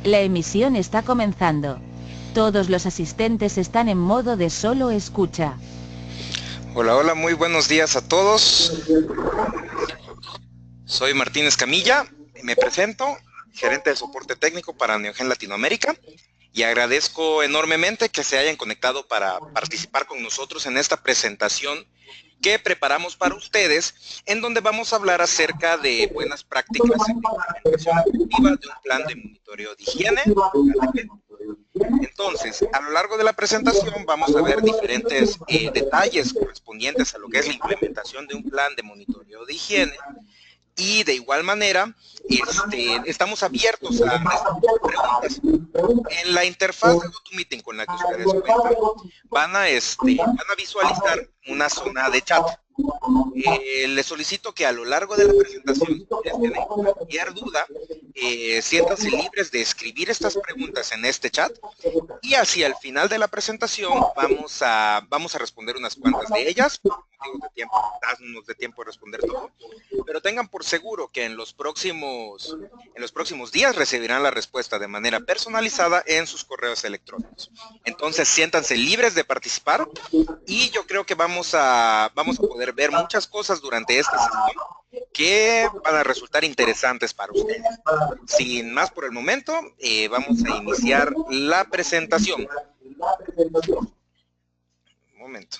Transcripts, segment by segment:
La emisión está comenzando. Todos los asistentes están en modo de solo escucha. Hola, hola, muy buenos días a todos. Soy Martín Escamilla, me presento, gerente de soporte técnico para Neogen Latinoamérica, y agradezco enormemente que se hayan conectado para participar con nosotros en esta presentación que preparamos para ustedes, en donde vamos a hablar acerca de buenas prácticas en la implementación efectiva de un plan de monitoreo de higiene. Entonces, a lo largo de la presentación vamos a ver diferentes detalles correspondientes a lo que es la implementación de un plan de monitoreo de higiene. Y de igual manera, estamos abiertos a preguntas. En la interfaz de GoToMeeting con la que ustedes cuentan, van a visualizar una zona de chat. Les solicito que a lo largo de la presentación, si ustedes tienen cualquier duda, siéntanse libres de escribir estas preguntas en este chat, y hacia el final de la presentación vamos a responder unas cuantas de ellas. Por motivos de tiempo, no nos dé tiempo de responder todo, pero tengan por seguro que en los próximos días recibirán la respuesta de manera personalizada en sus correos electrónicos. Entonces, siéntanse libres de participar, y yo creo que vamos a poder ver muchas cosas durante esta sesión que van a resultar interesantes para ustedes. Sin más por el momento, vamos a iniciar la presentación. Un momento.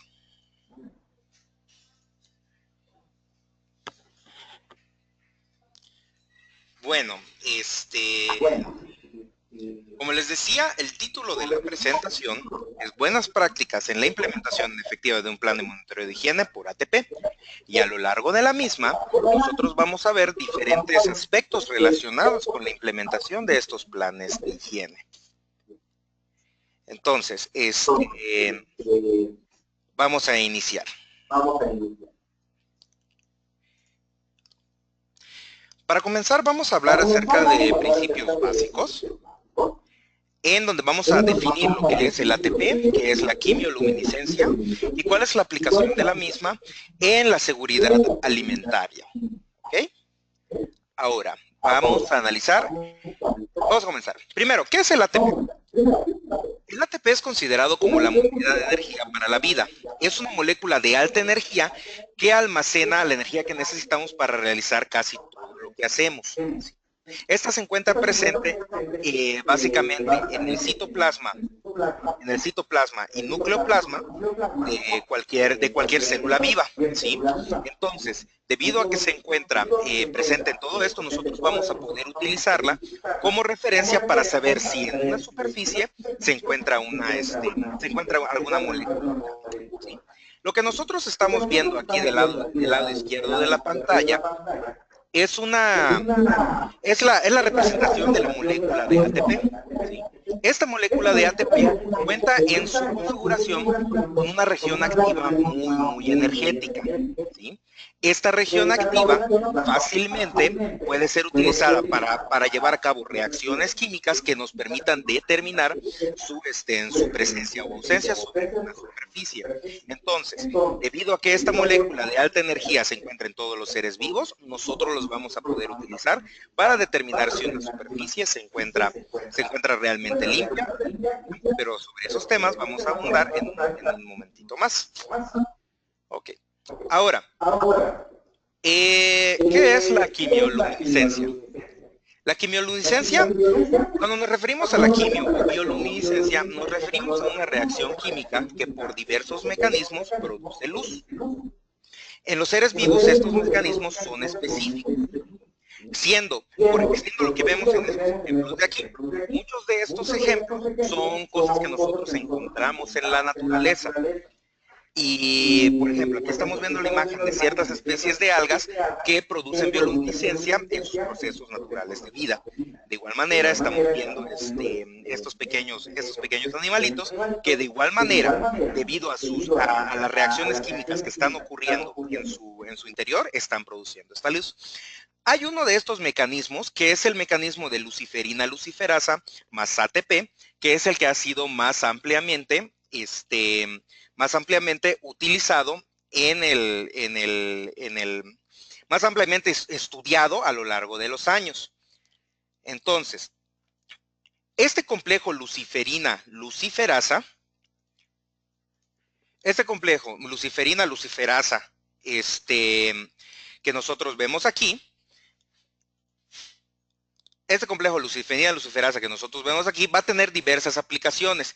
Bueno, como les decía, el título de la presentación es Buenas prácticas en la implementación efectiva de un plan de monitoreo de higiene por ATP. Y a lo largo de la misma, nosotros vamos a ver diferentes aspectos relacionados con la implementación de estos planes de higiene. Entonces, vamos a iniciar. Para comenzar, vamos a hablar acerca de principios básicos, en donde vamos a definir lo que es el ATP, que es la quimioluminiscencia, y cuál es la aplicación de la misma en la seguridad alimentaria. ¿Okay? Ahora, vamos a analizar. Vamos a comenzar. Primero, ¿qué es el ATP? El ATP es considerado como la unidad de energía para la vida. Es una molécula de alta energía que almacena la energía que necesitamos para realizar casi todo lo que hacemos. Esta se encuentra presente básicamente en el citoplasma y nucleoplasma de cualquier célula viva, ¿sí? Entonces, debido a que se encuentra presente en todo esto, nosotros vamos a poder utilizarla como referencia para saber si en una superficie se encuentra alguna molécula, ¿sí? Lo que nosotros estamos viendo aquí del lado izquierdo de la pantalla es la representación de la molécula de ATP, ¿sí? Esta molécula de ATP cuenta en su configuración con una región activa muy energética, ¿sí? Esta región activa fácilmente puede ser utilizada para llevar a cabo reacciones químicas que nos permitan determinar su presencia o ausencia sobre una superficie. Entonces, debido a que esta molécula de alta energía se encuentra en todos los seres vivos, nosotros los vamos a poder utilizar para determinar si una superficie se encuentra realmente limpia, pero sobre esos temas vamos a abundar en un momentito más. Ok. Ahora, ¿qué es la quimioluminiscencia? La quimioluminiscencia, cuando nos referimos a la quimio o bioluminiscencia, nos referimos a una reacción química que por diversos mecanismos produce luz. En los seres vivos estos mecanismos son específicos, siendo lo que vemos en estos ejemplos de aquí. Muchos de estos ejemplos son cosas que nosotros encontramos en la naturaleza. Y, por ejemplo, aquí estamos viendo la imagen de ciertas especies de algas que producen bioluminiscencia en sus procesos naturales de vida. De igual manera, estamos viendo estos pequeños animalitos que de igual manera, debido a las reacciones químicas que están ocurriendo en su interior, están produciendo esta luz. Hay uno de estos mecanismos que es el mecanismo de luciferina luciferasa más ATP, que es el que ha sido más ampliamente utilizado más ampliamente estudiado a lo largo de los años. Entonces, Este complejo luciferina-luciferasa, que nosotros vemos aquí, va a tener diversas aplicaciones.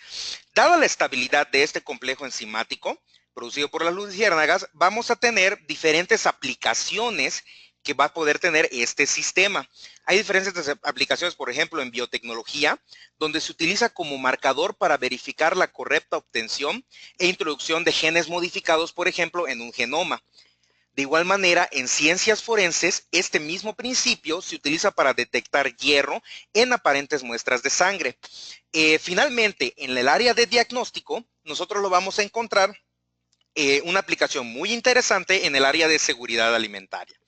Dada la estabilidad de este complejo enzimático producido por las luciérnagas, vamos a tener diferentes aplicaciones que va a poder tener este sistema. Hay diferentes aplicaciones, por ejemplo, en biotecnología, donde se utiliza como marcador para verificar la correcta obtención e introducción de genes modificados, por ejemplo, en un genoma. De igual manera, en ciencias forenses, este mismo principio se utiliza para detectar hierro en aparentes muestras de sangre. Finalmente, en el área de diagnóstico, nosotros lo vamos a encontrar una aplicación muy interesante en el área de seguridad alimentaria.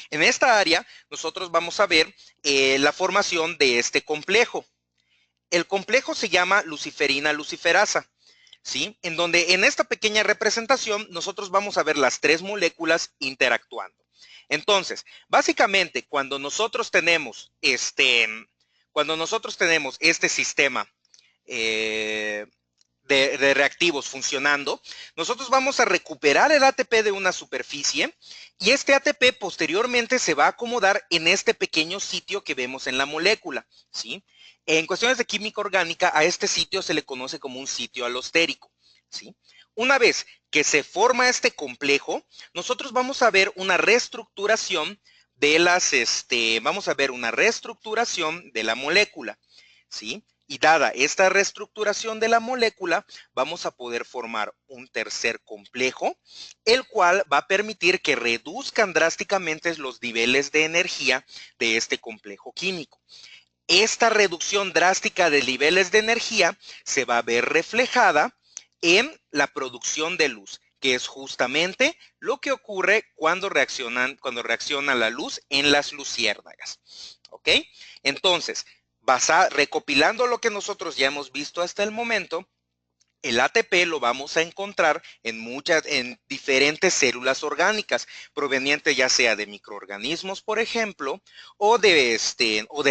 En esta área, nosotros vamos a ver la formación de este complejo. El complejo se llama luciferina-luciferasa, ¿sí? En donde en esta pequeña representación nosotros vamos a ver las tres moléculas interactuando. Entonces, básicamente, cuando nosotros tenemos este sistema de reactivos funcionando, nosotros vamos a recuperar el ATP de una superficie y este ATP posteriormente se va a acomodar en este pequeño sitio que vemos en la molécula, ¿sí? En cuestiones de química orgánica, a este sitio se le conoce como un sitio alostérico, ¿sí? Una vez que se forma este complejo, nosotros vamos a ver una reestructuración de la molécula, ¿sí? Y dada esta reestructuración de la molécula, vamos a poder formar un tercer complejo, el cual va a permitir que reduzcan drásticamente los niveles de energía de este complejo químico. Esta reducción drástica de niveles de energía se va a ver reflejada en la producción de luz, que es justamente lo que ocurre cuando reacciona la luz en las luciérnagas. ¿Ok? Entonces, recopilando lo que nosotros ya hemos visto hasta el momento, el ATP lo vamos a encontrar en diferentes células orgánicas, provenientes ya sea de microorganismos, por ejemplo, o de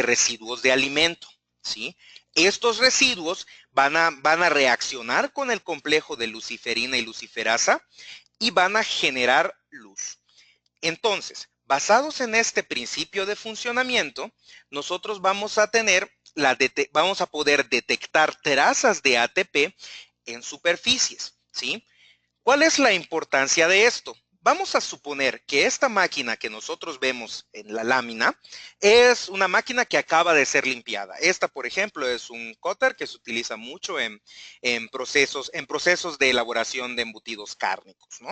residuos de alimento, ¿sí? Estos residuos van a reaccionar con el complejo de luciferina y luciferasa y van a generar luz. Entonces, basados en este principio de funcionamiento, nosotros vamos a poder detectar trazas de ATP en superficies, ¿sí? ¿Cuál es la importancia de esto? Vamos a suponer que esta máquina que nosotros vemos en la lámina es una máquina que acaba de ser limpiada. Esta, por ejemplo, es un cóter que se utiliza mucho en procesos de elaboración de embutidos cárnicos, ¿no?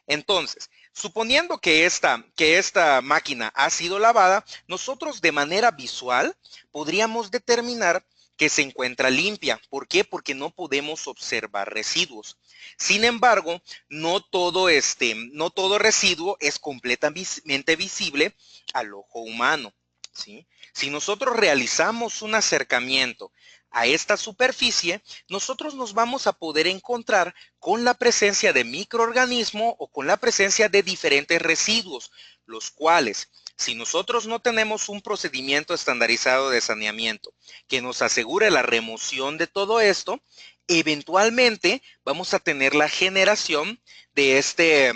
Entonces, suponiendo que esta máquina ha sido lavada, nosotros de manera visual podríamos determinar que se encuentra limpia. ¿Por qué? Porque no podemos observar residuos. Sin embargo, no todo residuo es completamente visible al ojo humano, ¿sí? Si nosotros realizamos un acercamiento a esta superficie, nosotros nos vamos a poder encontrar con la presencia de microorganismos o con la presencia de diferentes residuos, los cuales, si nosotros no tenemos un procedimiento estandarizado de saneamiento que nos asegure la remoción de todo esto, eventualmente vamos a tener la generación de este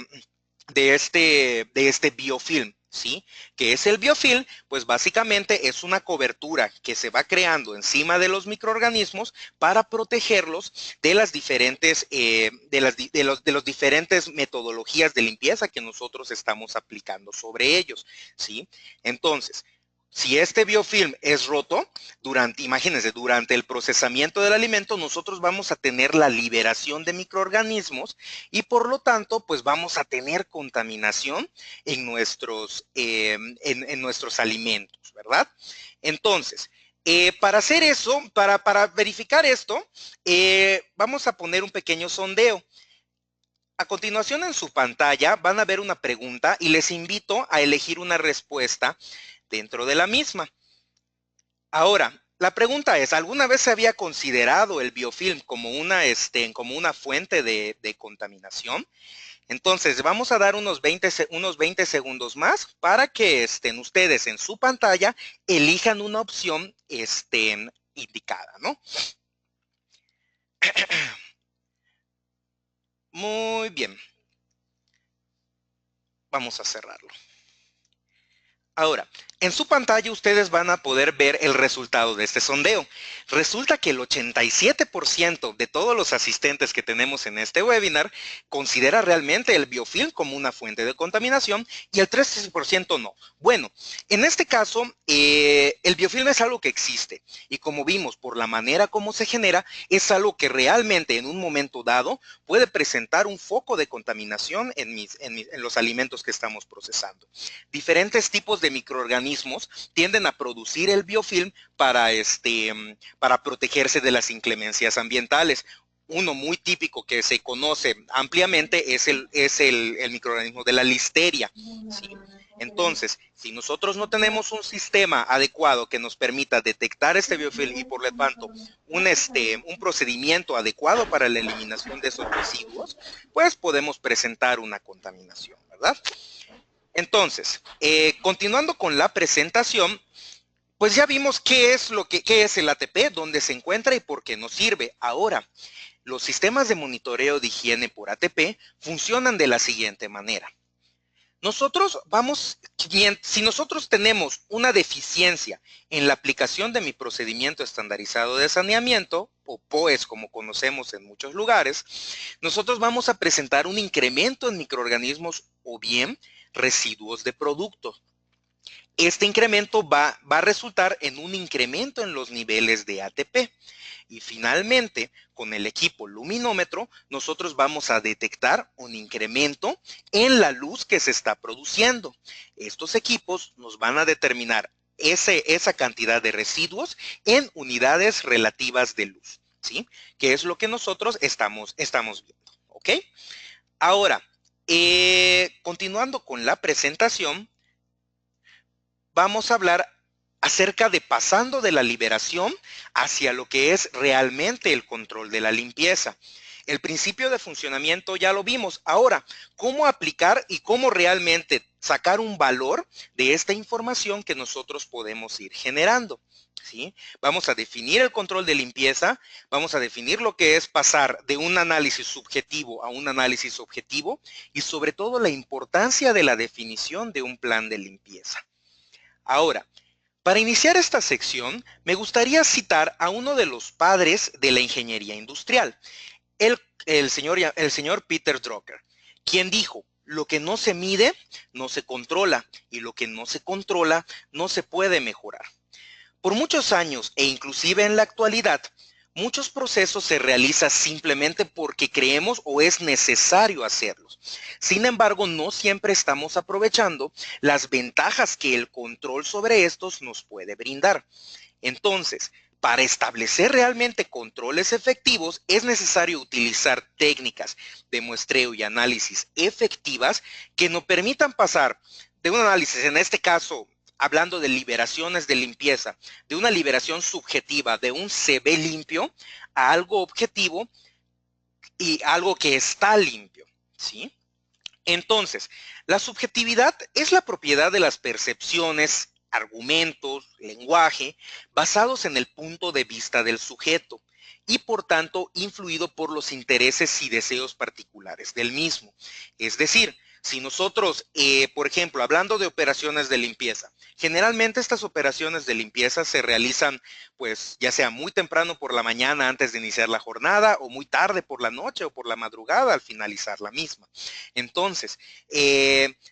biofilm, ¿sí? ¿Qué es el biofilm? Pues básicamente es una cobertura que se va creando encima de los microorganismos para protegerlos de las diferentes, los diferentes metodologías de limpieza que nosotros estamos aplicando sobre ellos, ¿sí? Entonces, si este biofilm es roto, imagínense, durante el procesamiento del alimento, nosotros vamos a tener la liberación de microorganismos y por lo tanto, pues vamos a tener contaminación en nuestros alimentos, ¿verdad? Entonces, para hacer eso, para verificar esto, vamos a poner un pequeño sondeo. A continuación en su pantalla van a ver una pregunta y les invito a elegir una respuesta dentro de la misma. Ahora, la pregunta es, ¿alguna vez se había considerado el biofilm como una fuente de contaminación? Entonces, vamos a dar unos 20 segundos más para que ustedes en su pantalla elijan una opción indicada, ¿no? Muy bien. Vamos a cerrarlo. Ahora, en su pantalla ustedes van a poder ver el resultado de este sondeo. Resulta que el 87% de todos los asistentes que tenemos en este webinar considera realmente el biofilm como una fuente de contaminación y el 13% no. Bueno, en este caso, el biofilm es algo que existe y como vimos por la manera como se genera, es algo que realmente en un momento dado puede presentar un foco de contaminación en los alimentos que estamos procesando. Diferentes tipos de microorganismos tienden a producir el biofilm para protegerse de las inclemencias ambientales. Uno muy típico que se conoce ampliamente es el microorganismo de la listeria, ¿sí? Entonces, si nosotros no tenemos un sistema adecuado que nos permita detectar este biofilm y por lo tanto un procedimiento adecuado para la eliminación de esos residuos, pues podemos presentar una contaminación, ¿verdad? Entonces, continuando con la presentación, pues ya vimos qué es el ATP, dónde se encuentra y por qué nos sirve. Ahora, los sistemas de monitoreo de higiene por ATP funcionan de la siguiente manera. Si nosotros tenemos una deficiencia en la aplicación de mi procedimiento estandarizado de saneamiento, o POES como conocemos en muchos lugares, nosotros vamos a presentar un incremento en microorganismos o bien residuos de productos. Este incremento va a resultar en un incremento en los niveles de ATP. Y finalmente, con el equipo luminómetro, nosotros vamos a detectar un incremento en la luz que se está produciendo. Estos equipos nos van a determinar esa cantidad de residuos en unidades relativas de luz, ¿sí? Que es lo que nosotros estamos viendo, ¿ok? Ahora, continuando con la presentación, vamos a hablar acerca de pasando de la liberación hacia lo que es realmente el control de la limpieza. El principio de funcionamiento ya lo vimos. Ahora, ¿cómo aplicar y cómo realmente sacar un valor de esta información que nosotros podemos ir generando? ¿Sí? Vamos a definir el control de limpieza, vamos a definir lo que es pasar de un análisis subjetivo a un análisis objetivo y sobre todo la importancia de la definición de un plan de limpieza. Ahora, para iniciar esta sección, me gustaría citar a uno de los padres de la ingeniería industrial, el señor Peter Drucker, quien dijo, lo que no se mide, no se controla, y lo que no se controla, no se puede mejorar. Por muchos años, e inclusive en la actualidad, muchos procesos se realizan simplemente porque creemos o es necesario hacerlos. Sin embargo, no siempre estamos aprovechando las ventajas que el control sobre estos nos puede brindar. Entonces, para establecer realmente controles efectivos, es necesario utilizar técnicas de muestreo y análisis efectivas que nos permitan pasar de un análisis, en este caso, hablando de liberaciones de limpieza, de una liberación subjetiva, de un se ve limpio, a algo objetivo y algo que está limpio, ¿sí? Entonces, la subjetividad es la propiedad de las percepciones, argumentos, lenguaje, basados en el punto de vista del sujeto y por tanto influido por los intereses y deseos particulares del mismo. Es decir, si nosotros, por ejemplo, hablando de operaciones de limpieza, generalmente estas operaciones de limpieza se realizan, pues, ya sea muy temprano por la mañana antes de iniciar la jornada o muy tarde por la noche o por la madrugada al finalizar la misma. Entonces,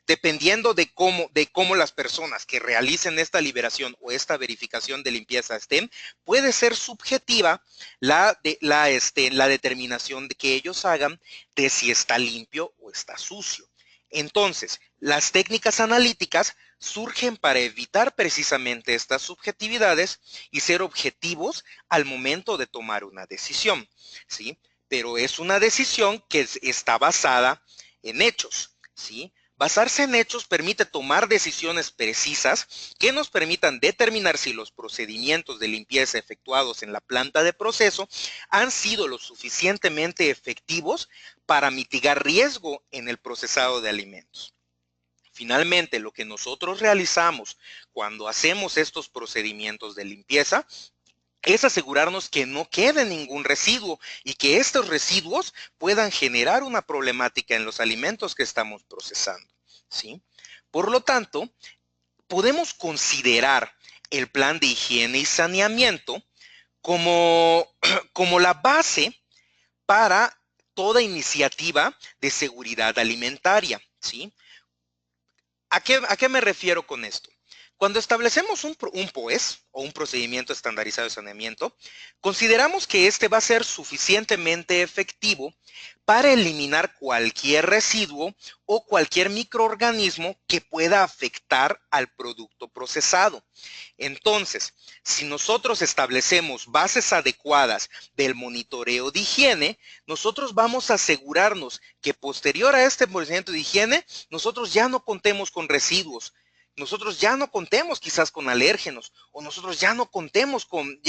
dependiendo de cómo las personas que realicen esta liberación o esta verificación de limpieza estén, puede ser subjetiva la determinación de que ellos hagan de si está limpio o está sucio. Entonces, las técnicas analíticas surgen para evitar precisamente estas subjetividades y ser objetivos al momento de tomar una decisión, ¿sí? Pero es una decisión que está basada en hechos, ¿sí? Basarse en hechos permite tomar decisiones precisas que nos permitan determinar si los procedimientos de limpieza efectuados en la planta de proceso han sido lo suficientemente efectivos para mitigar riesgo en el procesado de alimentos. Finalmente, lo que nosotros realizamos cuando hacemos estos procedimientos de limpieza es asegurarnos que no quede ningún residuo y que estos residuos puedan generar una problemática en los alimentos que estamos procesando, ¿sí? Por lo tanto, podemos considerar el plan de higiene y saneamiento como, como la base para toda iniciativa de seguridad alimentaria, ¿sí? ¿A qué me refiero con esto? Cuando establecemos un POES o un procedimiento estandarizado de saneamiento, consideramos que este va a ser suficientemente efectivo para eliminar cualquier residuo o cualquier microorganismo que pueda afectar al producto procesado. Entonces, si nosotros establecemos bases adecuadas del monitoreo de higiene, nosotros vamos a asegurarnos que posterior a este procedimiento de higiene, nosotros ya no contemos con residuos, nosotros ya no contemos quizás con alérgenos, o nosotros ya no contemos con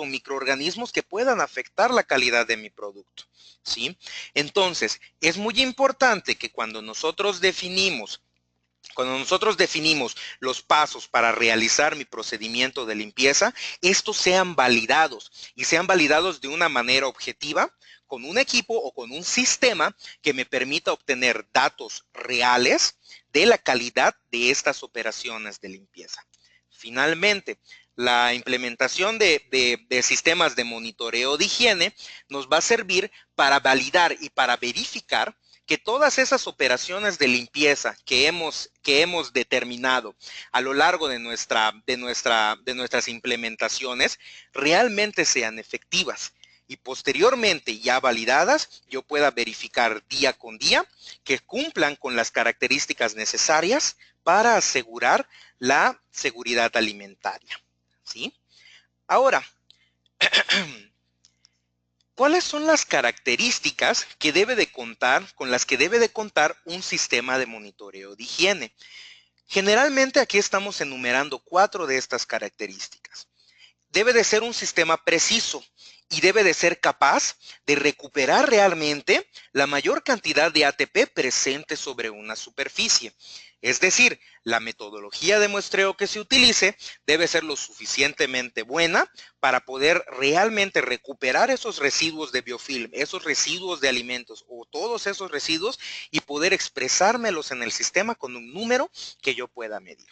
microorganismos que puedan afectar la calidad de mi producto, ¿sí? Entonces, es muy importante que cuando nosotros definimos los pasos para realizar mi procedimiento de limpieza, estos sean validados y sean validados de una manera objetiva, con un equipo o con un sistema que me permita obtener datos reales de la calidad de estas operaciones de limpieza. Finalmente, la implementación de sistemas de monitoreo de higiene nos va a servir para validar y para verificar que todas esas operaciones de limpieza que hemos determinado a lo largo de nuestras implementaciones realmente sean efectivas. Y posteriormente, ya validadas, yo pueda verificar día con día que cumplan con las características necesarias para asegurar la seguridad alimentaria, ¿sí? Ahora, ¿cuáles son las características que con las que debe de contar un sistema de monitoreo de higiene? Generalmente aquí estamos enumerando 4 de estas características. Debe de ser un sistema preciso y debe de ser capaz de recuperar realmente la mayor cantidad de ATP presente sobre una superficie. Es decir, la metodología de muestreo que se utilice debe ser lo suficientemente buena para poder realmente recuperar esos residuos de biofilm, esos residuos de alimentos o todos esos residuos y poder expresármelos en el sistema con un número que yo pueda medir.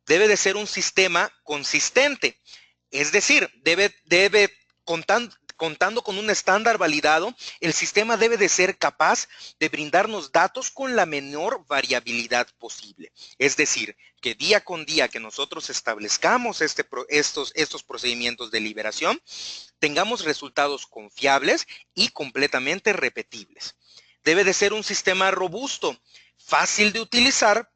Debe de ser un sistema consistente. Es decir, contando con un estándar validado, el sistema debe de ser capaz de brindarnos datos con la menor variabilidad posible. Es decir, que día con día que nosotros establezcamos estos procedimientos de liberación, tengamos resultados confiables y completamente repetibles. Debe de ser un sistema robusto, fácil de utilizar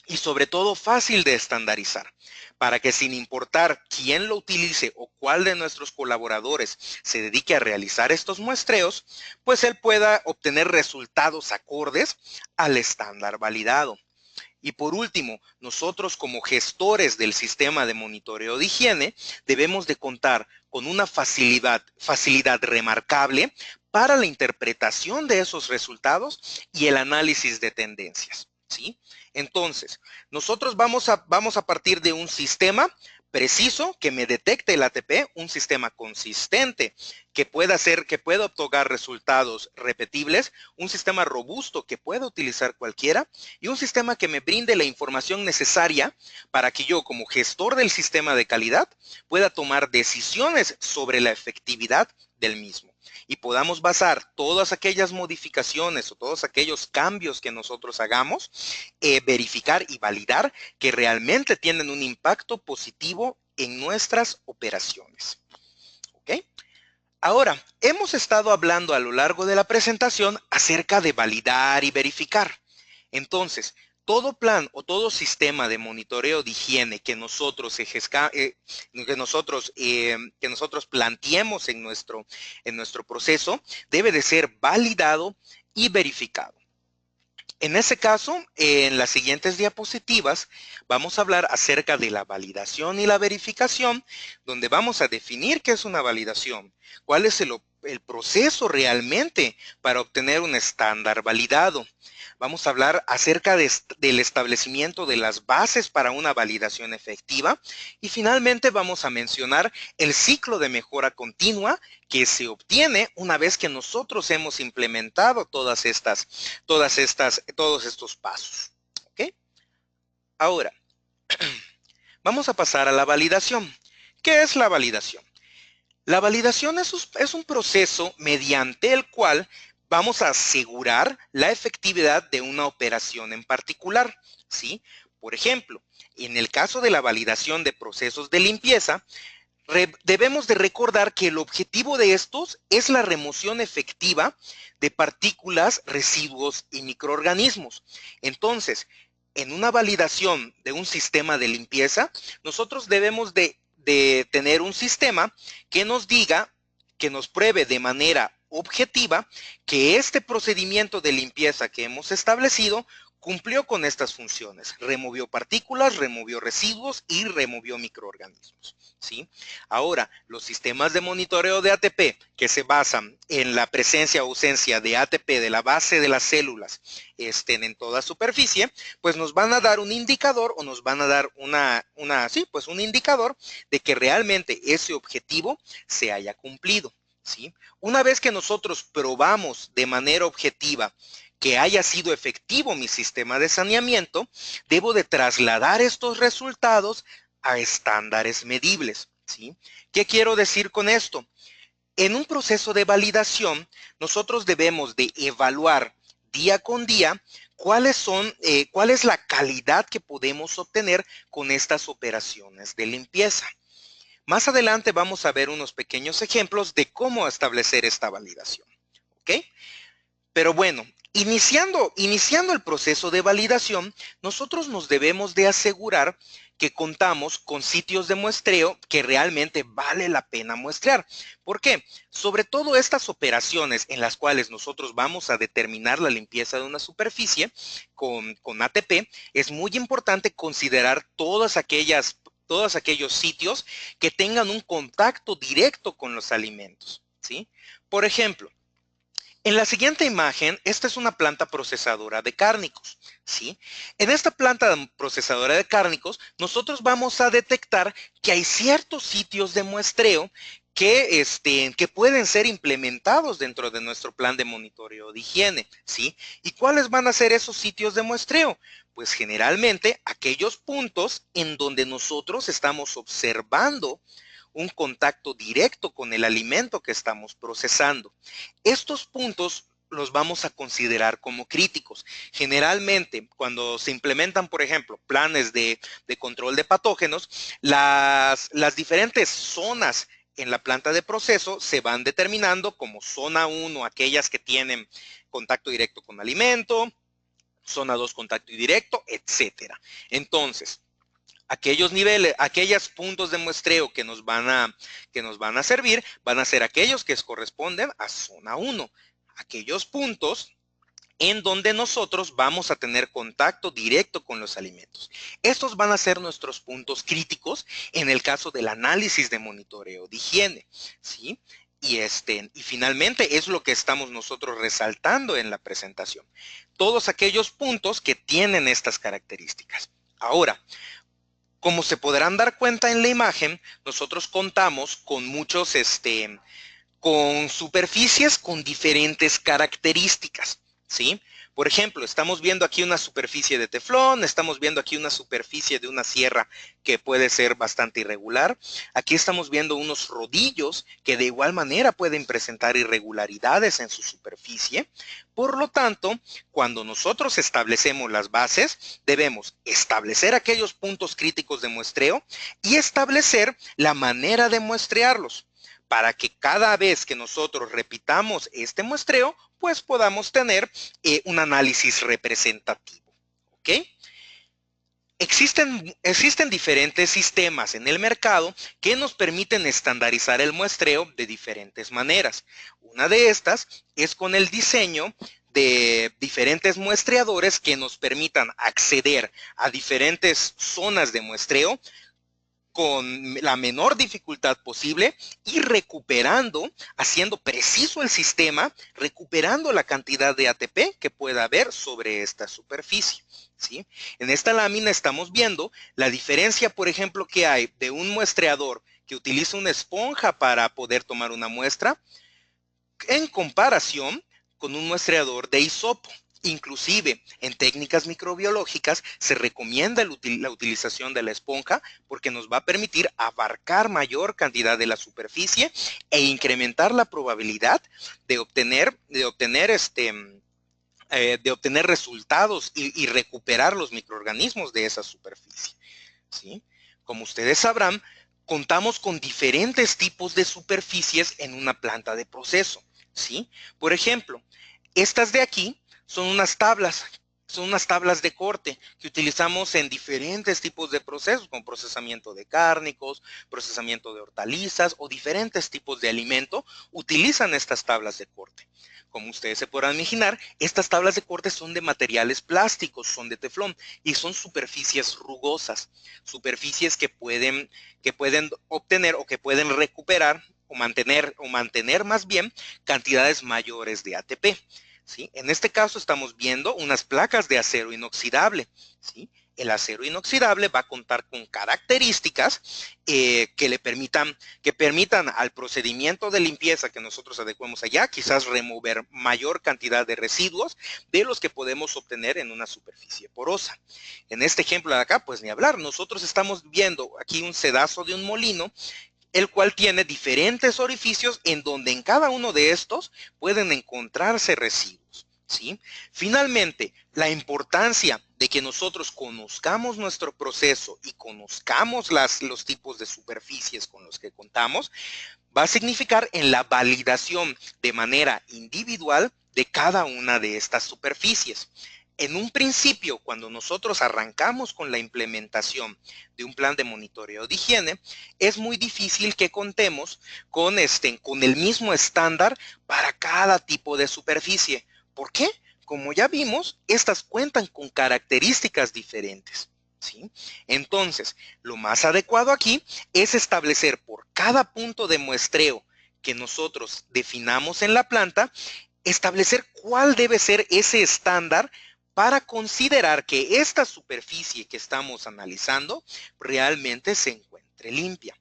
y sobre todo fácil de estandarizar, para que sin importar quién lo utilice o cuál de nuestros colaboradores se dedique a realizar estos muestreos, pues él pueda obtener resultados acordes al estándar validado. Y por último, nosotros como gestores del sistema de monitoreo de higiene debemos de contar con una facilidad remarcable para la interpretación de esos resultados y el análisis de tendencias, ¿sí? Entonces, nosotros vamos a partir de un sistema preciso que me detecte el ATP, un sistema consistente que pueda otorgar resultados repetibles, un sistema robusto que pueda utilizar cualquiera y un sistema que me brinde la información necesaria para que yo como gestor del sistema de calidad pueda tomar decisiones sobre la efectividad del mismo y podamos basar todas aquellas modificaciones o todos aquellos cambios que nosotros hagamos, verificar y validar que realmente tienen un impacto positivo en nuestras operaciones. ¿Ok? Ahora, hemos estado hablando a lo largo de la presentación acerca de validar y verificar. Entonces, todo plan o todo sistema de monitoreo de higiene que nosotros planteemos en nuestro proceso debe de ser validado y verificado. En ese caso, en las siguientes diapositivas vamos a hablar acerca de la validación y la verificación, donde vamos a definir qué es una validación, cuál es el proceso realmente para obtener un estándar validado. Vamos a hablar acerca del establecimiento de las bases para una validación efectiva y finalmente vamos a mencionar el ciclo de mejora continua que se obtiene una vez que nosotros hemos implementado todos estos pasos. ¿Ok? Ahora, vamos a pasar a la validación. ¿Qué es la validación? La validación es un proceso mediante el cual vamos a asegurar la efectividad de una operación en particular, ¿sí? Por ejemplo, en el caso de la validación de procesos de limpieza, debemos de recordar que el objetivo de estos es la remoción efectiva de partículas, residuos y microorganismos. Entonces, en una validación de un sistema de limpieza, nosotros debemos de tener un sistema que nos diga, que nos pruebe de manera objetiva que este procedimiento de limpieza que hemos establecido cumplió con estas funciones. Removió partículas, removió residuos y removió microorganismos, ¿sí? Ahora, los sistemas de monitoreo de ATP que se basan en la presencia o ausencia de ATP de la base de las células en toda superficie, pues nos van a dar un indicador o nos van a dar un indicador de que realmente ese objetivo se haya cumplido, ¿sí? Una vez que nosotros probamos de manera objetiva que haya sido efectivo mi sistema de saneamiento, debo de trasladar estos resultados a estándares medibles, ¿sí? ¿Qué quiero decir con esto? En un proceso de validación, nosotros debemos de evaluar día con día cuál es la calidad que podemos obtener con estas operaciones de limpieza. Más adelante vamos a ver unos pequeños ejemplos de cómo establecer esta validación, ¿ok? Pero bueno, iniciando el proceso de validación, nosotros nos debemos de asegurar que contamos con sitios de muestreo que realmente vale la pena muestrear. ¿Por qué? Sobre todo estas operaciones en las cuales nosotros vamos a determinar la limpieza de una superficie con ATP, es muy importante considerar todos aquellos sitios que tengan un contacto directo con los alimentos, ¿sí? Por ejemplo, en la siguiente imagen, esta es una planta procesadora de cárnicos, ¿sí? En esta planta procesadora de cárnicos, nosotros vamos a detectar que hay ciertos sitios de muestreo que pueden ser implementados dentro de nuestro plan de monitoreo de higiene, ¿sí? ¿Y cuáles van a ser esos sitios de muestreo? Pues generalmente aquellos puntos en donde nosotros estamos observando un contacto directo con el alimento que estamos procesando. Estos puntos los vamos a considerar como críticos. Generalmente, cuando se implementan, por ejemplo, planes de control de patógenos, las diferentes zonas en la planta de proceso se van determinando como zona 1, aquellas que tienen contacto directo con alimento, zona 2, contacto indirecto, etcétera. Entonces, aquellos niveles, aquellos puntos de muestreo que nos van a servir, van a ser aquellos que corresponden a zona 1. Aquellos puntos en donde nosotros vamos a tener contacto directo con los alimentos. Estos van a ser nuestros puntos críticos en el caso del análisis de monitoreo de higiene, ¿sí? Y finalmente es lo que estamos nosotros resaltando en la presentación. Todos aquellos puntos que tienen estas características. Ahora, como se podrán dar cuenta en la imagen, nosotros contamos con con superficies con diferentes características, ¿sí? Por ejemplo, estamos viendo aquí una superficie de teflón, estamos viendo aquí una superficie de una sierra que puede ser bastante irregular. Aquí estamos viendo unos rodillos que de igual manera pueden presentar irregularidades en su superficie. Por lo tanto, cuando nosotros establecemos las bases, debemos establecer aquellos puntos críticos de muestreo y establecer la manera de muestrearlos, para que cada vez que nosotros repitamos este muestreo, pues podamos tener un análisis representativo, ¿ok? Existen diferentes sistemas en el mercado que nos permiten estandarizar el muestreo de diferentes maneras. Una de estas es con el diseño de diferentes muestreadores que nos permitan acceder a diferentes zonas de muestreo con la menor dificultad posible y recuperando, haciendo preciso el sistema, recuperando la cantidad de ATP que pueda haber sobre esta superficie, ¿sí? En esta lámina estamos viendo la diferencia, por ejemplo, que hay de un muestreador que utiliza una esponja para poder tomar una muestra en comparación con un muestreador de hisopo. Inclusive en técnicas microbiológicas se recomienda la utilización de la esponja porque nos va a permitir abarcar mayor cantidad de la superficie e incrementar la probabilidad de obtener resultados y recuperar los microorganismos de esa superficie, ¿sí? Como ustedes sabrán, contamos con diferentes tipos de superficies en una planta de proceso, ¿sí? Por ejemplo, estas de aquí son unas tablas de corte que utilizamos en diferentes tipos de procesos, como procesamiento de cárnicos, procesamiento de hortalizas o diferentes tipos de alimento, utilizan estas tablas de corte. Como ustedes se podrán imaginar, estas tablas de corte son de materiales plásticos, son de teflón y son superficies rugosas, superficies que pueden obtener o que pueden recuperar o mantener más bien cantidades mayores de ATP. ¿Sí? En este caso estamos viendo unas placas de acero inoxidable, ¿sí? El acero inoxidable va a contar con características que permitan al procedimiento de limpieza que nosotros adecuemos allá, quizás remover mayor cantidad de residuos de los que podemos obtener en una superficie porosa. En este ejemplo de acá, pues ni hablar, nosotros estamos viendo aquí un sedazo de un molino, el cual tiene diferentes orificios en donde en cada uno de estos pueden encontrarse residuos, ¿sí? Finalmente, la importancia de que nosotros conozcamos nuestro proceso y conozcamos los tipos de superficies con los que contamos, va a significar en la validación de manera individual de cada una de estas superficies. En un principio, cuando nosotros arrancamos con la implementación de un plan de monitoreo de higiene, es muy difícil que contemos con el mismo estándar para cada tipo de superficie. ¿Por qué? Como ya vimos, estas cuentan con características diferentes, ¿sí? Entonces, lo más adecuado aquí es establecer por cada punto de muestreo que nosotros definamos en la planta, establecer cuál debe ser ese estándar para considerar que esta superficie que estamos analizando realmente se encuentre limpia.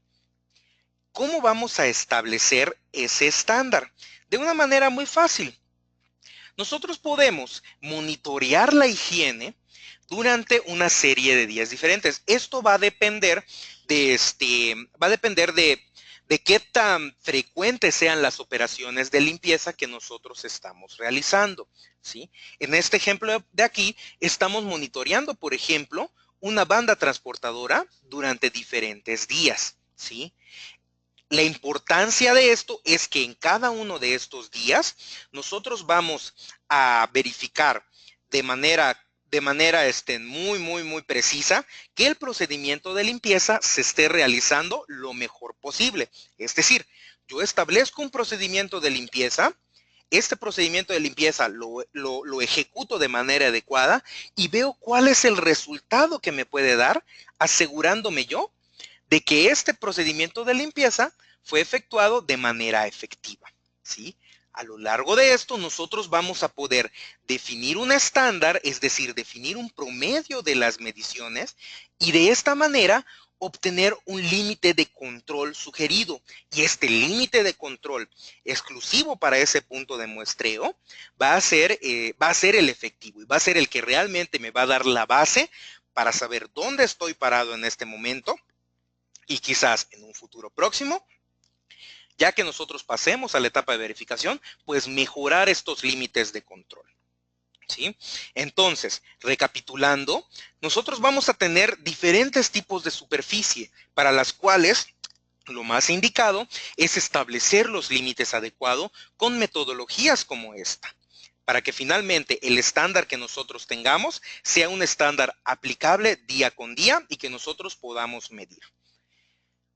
¿Cómo vamos a establecer ese estándar? De una manera muy fácil. Nosotros podemos monitorear la higiene durante una serie de días diferentes. Esto va a depender de qué tan frecuentes sean las operaciones de limpieza que nosotros estamos realizando, ¿sí? En este ejemplo de aquí, estamos monitoreando, por ejemplo, una banda transportadora durante diferentes días, ¿sí? La importancia de esto es que en cada uno de estos días, nosotros vamos a verificar de manera muy precisa que el procedimiento de limpieza se esté realizando lo mejor posible. Es decir, yo establezco un procedimiento de limpieza, este procedimiento de limpieza lo ejecuto de manera adecuada y veo cuál es el resultado que me puede dar, asegurándome yo de que este procedimiento de limpieza fue efectuado de manera efectiva, ¿sí? A lo largo de esto, nosotros vamos a poder definir un estándar, es decir, definir un promedio de las mediciones y de esta manera obtener un límite de control sugerido. Y este límite de control exclusivo para ese punto de muestreo va a ser el efectivo y va a ser el que realmente me va a dar la base para saber dónde estoy parado en este momento y quizás en un futuro próximo, ya que nosotros pasemos a la etapa de verificación, pues mejorar estos límites de control, ¿sí? Entonces, recapitulando, nosotros vamos a tener diferentes tipos de superficie para las cuales lo más indicado es establecer los límites adecuados con metodologías como esta, para que finalmente el estándar que nosotros tengamos sea un estándar aplicable día con día y que nosotros podamos medir.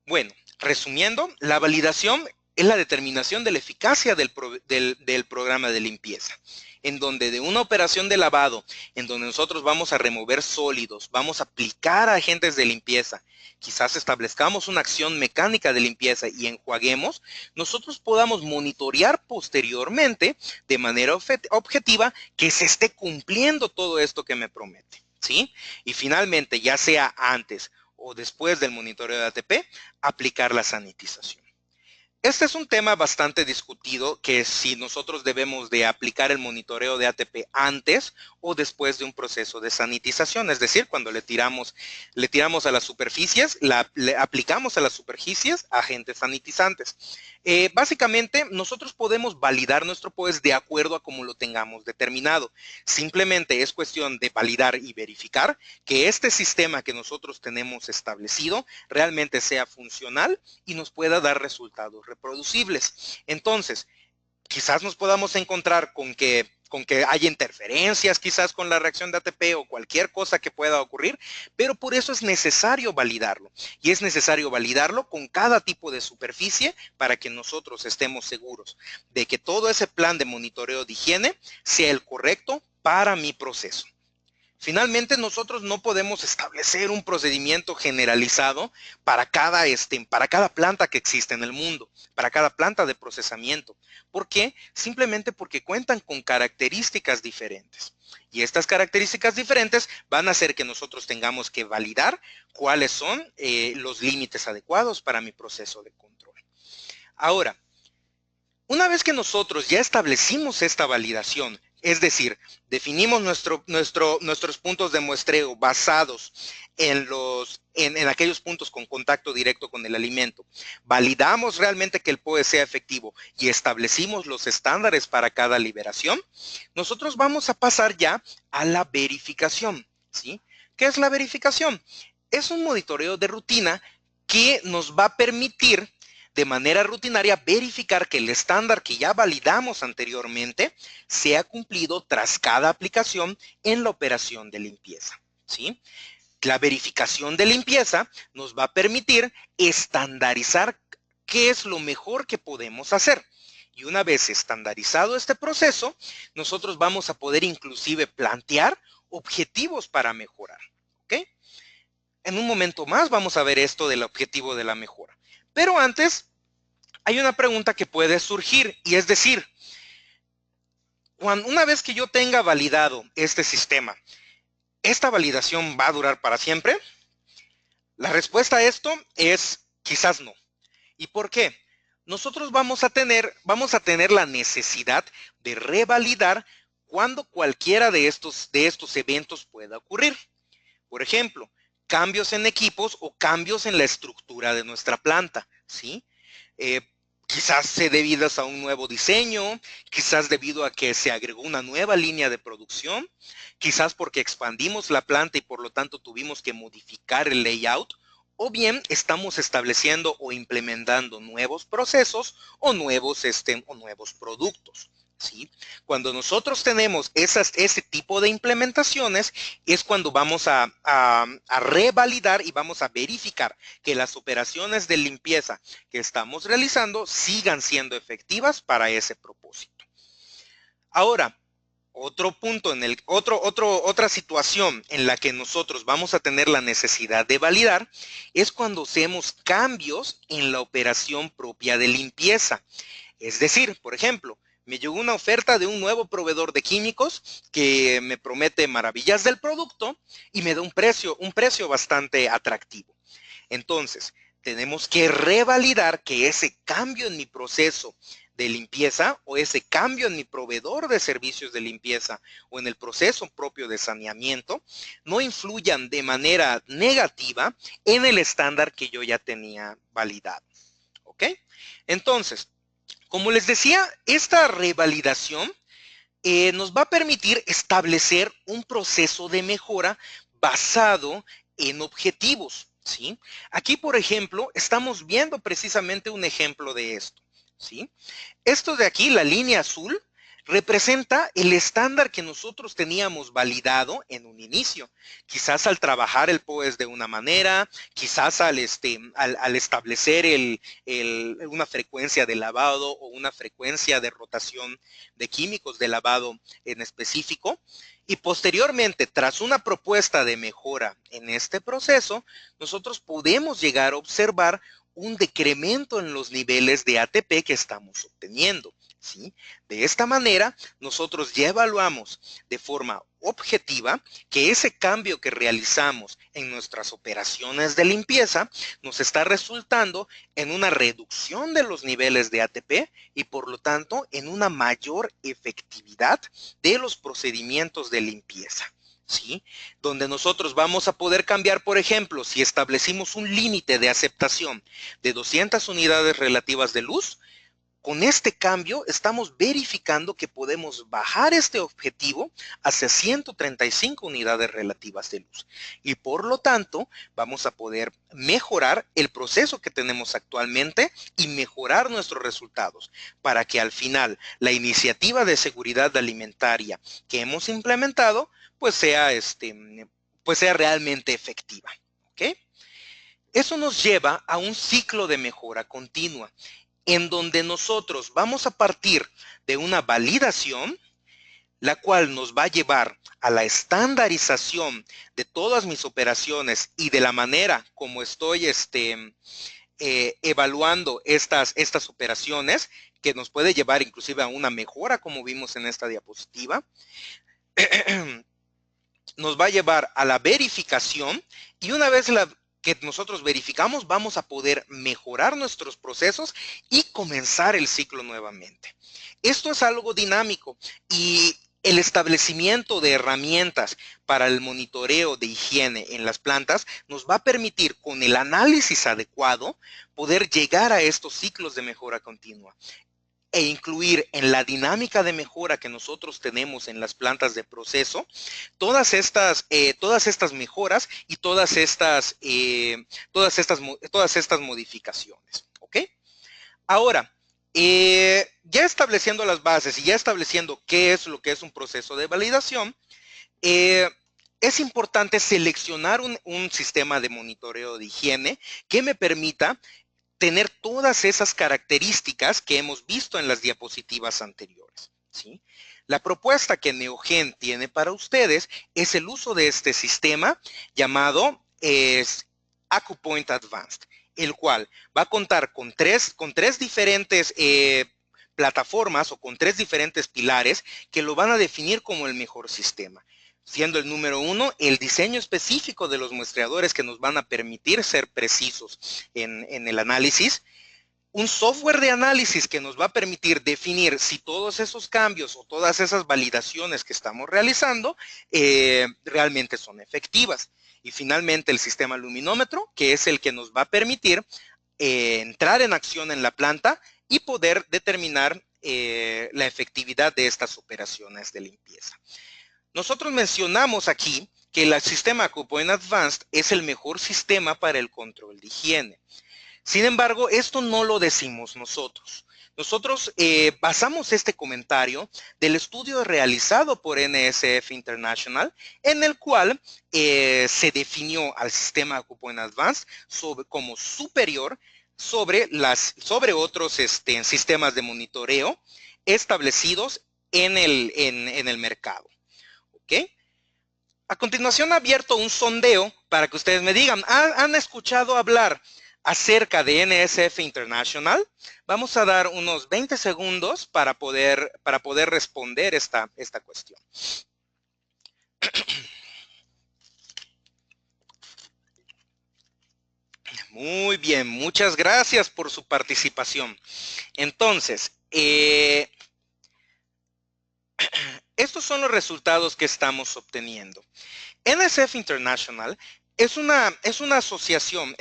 Bueno, resumiendo, la validación es la determinación de la eficacia del programa de limpieza, en donde de una operación de lavado, en donde nosotros vamos a remover sólidos, vamos a aplicar agentes de limpieza, quizás establezcamos una acción mecánica de limpieza y enjuaguemos, nosotros podamos monitorear posteriormente de manera objetiva que se esté cumpliendo todo esto que me promete, ¿sí? Y finalmente, ya sea antes o después del monitoreo de ATP, aplicar la sanitización. Este es un tema bastante discutido, que si nosotros debemos de aplicar el monitoreo de ATP antes o después de un proceso de sanitización, es decir, cuando le tiramos a las superficies, le aplicamos a las superficies agentes sanitizantes. Básicamente, nosotros podemos validar nuestro POES de acuerdo a cómo lo tengamos determinado. Simplemente es cuestión de validar y verificar que este sistema que nosotros tenemos establecido realmente sea funcional y nos pueda dar resultados reproducibles. Entonces, quizás nos podamos encontrar con que haya interferencias quizás con la reacción de ATP o cualquier cosa que pueda ocurrir, pero por eso es necesario validarlo. Y es necesario validarlo con cada tipo de superficie para que nosotros estemos seguros de que todo ese plan de monitoreo de higiene sea el correcto para mi proceso. Finalmente, nosotros no podemos establecer un procedimiento generalizado para cada planta que existe en el mundo, para cada planta de procesamiento. ¿Por qué? Simplemente porque cuentan con características diferentes. Y estas características diferentes van a hacer que nosotros tengamos que validar cuáles son los límites adecuados para mi proceso de control. Ahora, una vez que nosotros ya establecimos esta validación, es decir, definimos nuestros puntos de muestreo basados en aquellos puntos con contacto directo con el alimento, validamos realmente que el POE sea efectivo y establecimos los estándares para cada liberación, nosotros vamos a pasar ya a la verificación, ¿sí? ¿Qué es la verificación? Es un monitoreo de rutina que nos va a permitir de manera rutinaria verificar que el estándar que ya validamos anteriormente sea cumplido tras cada aplicación en la operación de limpieza, ¿sí? La verificación de limpieza nos va a permitir estandarizar qué es lo mejor que podemos hacer. Y una vez estandarizado este proceso, nosotros vamos a poder inclusive plantear objetivos para mejorar, ¿ok? En un momento más vamos a ver esto del objetivo de la mejora. Pero antes, hay una pregunta que puede surgir, y es decir, una vez que yo tenga validado este sistema, ¿esta validación va a durar para siempre? La respuesta a esto es quizás no. ¿Y por qué? Nosotros vamos a tener la necesidad de revalidar cuando cualquiera de estos eventos pueda ocurrir. Por ejemplo, cambios en equipos o cambios en la estructura de nuestra planta, ¿sí? Quizás debido a un nuevo diseño, quizás debido a que se agregó una nueva línea de producción, quizás porque expandimos la planta y por lo tanto tuvimos que modificar el layout, o bien estamos estableciendo o implementando nuevos procesos o nuevos productos, ¿sí? Cuando nosotros tenemos ese tipo de implementaciones es cuando vamos a revalidar y vamos a verificar que las operaciones de limpieza que estamos realizando sigan siendo efectivas para ese propósito. Ahora, otro punto, otra situación en la que nosotros vamos a tener la necesidad de validar es cuando hacemos cambios en la operación propia de limpieza. Es decir, por ejemplo, me llegó una oferta de un nuevo proveedor de químicos que me promete maravillas del producto y me da un precio bastante atractivo. Entonces, tenemos que revalidar que ese cambio en mi proceso de limpieza o ese cambio en mi proveedor de servicios de limpieza o en el proceso propio de saneamiento no influyan de manera negativa en el estándar que yo ya tenía validado. ¿Ok? Entonces, como les decía, esta revalidación nos va a permitir establecer un proceso de mejora basado en objetivos, ¿sí? Aquí, por ejemplo, estamos viendo precisamente un ejemplo de esto, ¿sí? Esto de aquí, la línea azul, representa el estándar que nosotros teníamos validado en un inicio. Quizás al trabajar el POES de una manera, quizás al establecer una frecuencia de lavado o una frecuencia de rotación de químicos de lavado en específico. Y posteriormente, tras una propuesta de mejora en este proceso, nosotros podemos llegar a observar un decremento en los niveles de ATP que estamos obteniendo, ¿sí? De esta manera, nosotros ya evaluamos de forma objetiva que ese cambio que realizamos en nuestras operaciones de limpieza nos está resultando en una reducción de los niveles de ATP y por lo tanto en una mayor efectividad de los procedimientos de limpieza. ¿Sí? Donde nosotros vamos a poder cambiar, por ejemplo, si establecimos un límite de aceptación de 200 unidades relativas de luz, con este cambio estamos verificando que podemos bajar este objetivo hacia 135 unidades relativas de luz. Y por lo tanto, vamos a poder mejorar el proceso que tenemos actualmente y mejorar nuestros resultados para que al final la iniciativa de seguridad alimentaria que hemos implementado pues sea realmente efectiva. ¿Okay? Eso nos lleva a un ciclo de mejora continua, en donde nosotros vamos a partir de una validación, la cual nos va a llevar a la estandarización de todas mis operaciones y de la manera como estoy evaluando estas operaciones, que nos puede llevar inclusive a una mejora, como vimos en esta diapositiva. Nos va a llevar a la verificación y una vez que nosotros verificamos, vamos a poder mejorar nuestros procesos y comenzar el ciclo nuevamente. Esto es algo dinámico y el establecimiento de herramientas para el monitoreo de higiene en las plantas nos va a permitir, con el análisis adecuado, poder llegar a estos ciclos de mejora continua e incluir en la dinámica de mejora que nosotros tenemos en las plantas de proceso todas estas mejoras y todas estas modificaciones. ¿Ok? Ahora, ya estableciendo las bases y ya estableciendo qué es lo que es un proceso de validación, es importante seleccionar un sistema de monitoreo de higiene que me permita tener todas esas características que hemos visto en las diapositivas anteriores, ¿sí? La propuesta que Neogen tiene para ustedes es el uso de este sistema llamado AcuPoint Advanced, el cual va a contar con tres diferentes plataformas o con tres diferentes pilares que lo van a definir como el mejor sistema. Siendo el número 1, el diseño específico de los muestreadores que nos van a permitir ser precisos en el análisis. Un software de análisis que nos va a permitir definir si todos esos cambios o todas esas validaciones que estamos realizando realmente son efectivas. Y finalmente el sistema luminómetro, que es el que nos va a permitir entrar en acción en la planta y poder determinar la efectividad de estas operaciones de limpieza. Nosotros mencionamos aquí que el sistema AcuPoint Advanced es el mejor sistema para el control de higiene. Sin embargo, esto no lo decimos nosotros. Nosotros basamos este comentario del estudio realizado por NSF International, en el cual se definió al sistema AcuPoint Advanced como superior sobre otros sistemas de monitoreo establecidos en el mercado. ¿Ok? A continuación, abierto un sondeo para que ustedes me digan, ¿han escuchado hablar acerca de NSF International? Vamos a dar unos 20 segundos para poder responder esta cuestión. Muy bien, muchas gracias por su participación. Entonces, estos son los resultados que estamos obteniendo. NSF International es una asociación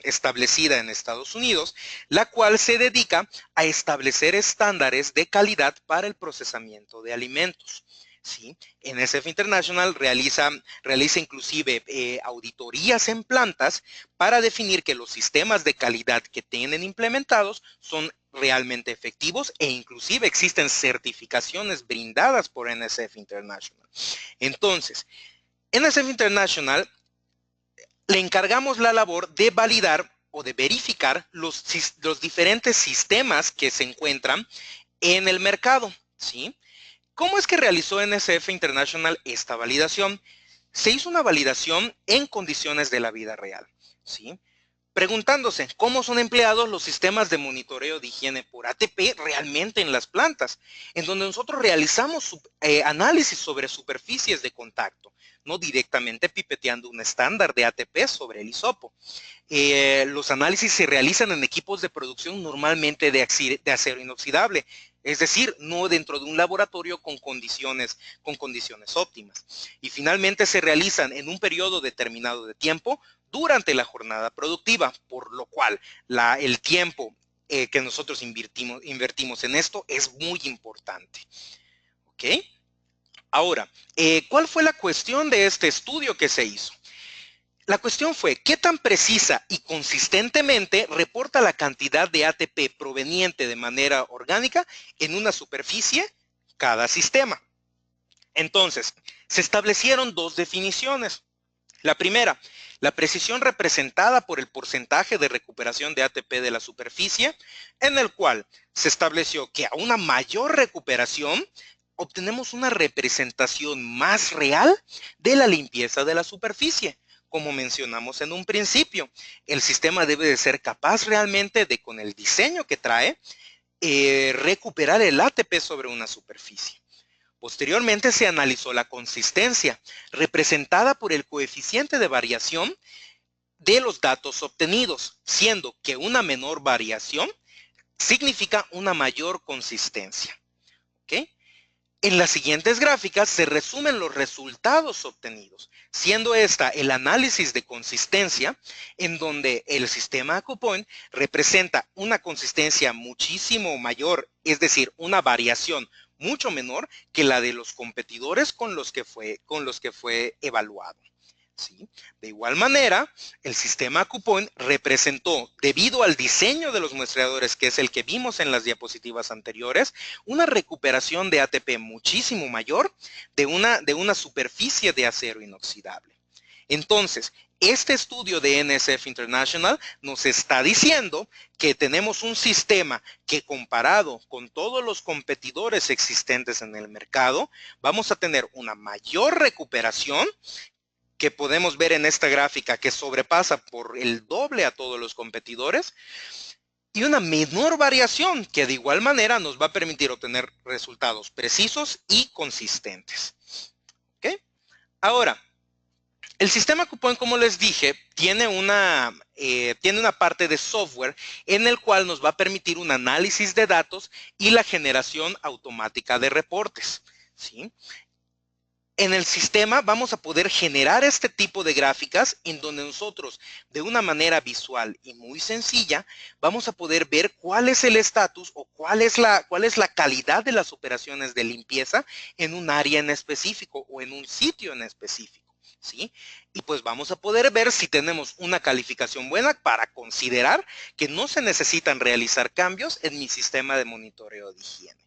establecida en Estados Unidos, la cual se dedica a establecer estándares de calidad para el procesamiento de alimentos. ¿Sí? NSF International realiza inclusive auditorías en plantas para definir que los sistemas de calidad que tienen implementados son realmente efectivos e inclusive existen certificaciones brindadas por NSF International. Entonces, NSF International le encargamos la labor de validar o de verificar los diferentes sistemas que se encuentran en el mercado, ¿sí? ¿Cómo es que realizó NSF International esta validación? Se hizo una validación en condiciones de la vida real, ¿sí? Preguntándose cómo son empleados los sistemas de monitoreo de higiene por ATP realmente en las plantas, en donde nosotros realizamos análisis sobre superficies de contacto, no directamente pipeteando un estándar de ATP sobre el hisopo. Los análisis se realizan en equipos de producción normalmente de acero inoxidable, es decir, no dentro de un laboratorio con condiciones óptimas. Y finalmente se realizan en un periodo determinado de tiempo durante la jornada productiva, por lo cual el tiempo que nosotros invertimos en esto es muy importante. ¿Ok? Ahora, ¿cuál fue la cuestión de este estudio que se hizo? La cuestión fue, ¿qué tan precisa y consistentemente reporta la cantidad de ATP proveniente de manera orgánica en una superficie cada sistema? Entonces, se establecieron dos definiciones. La primera, la precisión representada por el porcentaje de recuperación de ATP de la superficie, en el cual se estableció que a una mayor recuperación obtenemos una representación más real de la limpieza de la superficie. Como mencionamos en un principio, el sistema debe de ser capaz realmente de, con el diseño que trae, recuperar el ATP sobre una superficie. Posteriormente se analizó la consistencia, representada por el coeficiente de variación de los datos obtenidos, siendo que una menor variación significa una mayor consistencia. ¿Ok? En las siguientes gráficas se resumen los resultados obtenidos, siendo esta el análisis de consistencia, en donde el sistema AcuPoint representa una consistencia muchísimo mayor, es decir, una variación mucho menor que la de los competidores con los que fue evaluado. ¿Sí? De igual manera, el sistema AcuPoint representó, debido al diseño de los muestreadores, que es el que vimos en las diapositivas anteriores, una recuperación de ATP muchísimo mayor de una superficie de acero inoxidable. Entonces, este estudio de NSF International nos está diciendo que tenemos un sistema que, comparado con todos los competidores existentes en el mercado, vamos a tener una mayor recuperación, que podemos ver en esta gráfica, que sobrepasa por el doble a todos los competidores, y una menor variación que de igual manera nos va a permitir obtener resultados precisos y consistentes. ¿Ok? Ahora, el sistema AcuPoint, como les dije, tiene una parte de software en el cual nos va a permitir un análisis de datos y la generación automática de reportes, ¿sí? En el sistema vamos a poder generar este tipo de gráficas en donde nosotros, de una manera visual y muy sencilla, vamos a poder ver cuál es el estatus o cuál es la calidad de las operaciones de limpieza en un área en específico o en un sitio en específico, ¿sí? Y pues vamos a poder ver si tenemos una calificación buena para considerar que no se necesitan realizar cambios en mi sistema de monitoreo de higiene.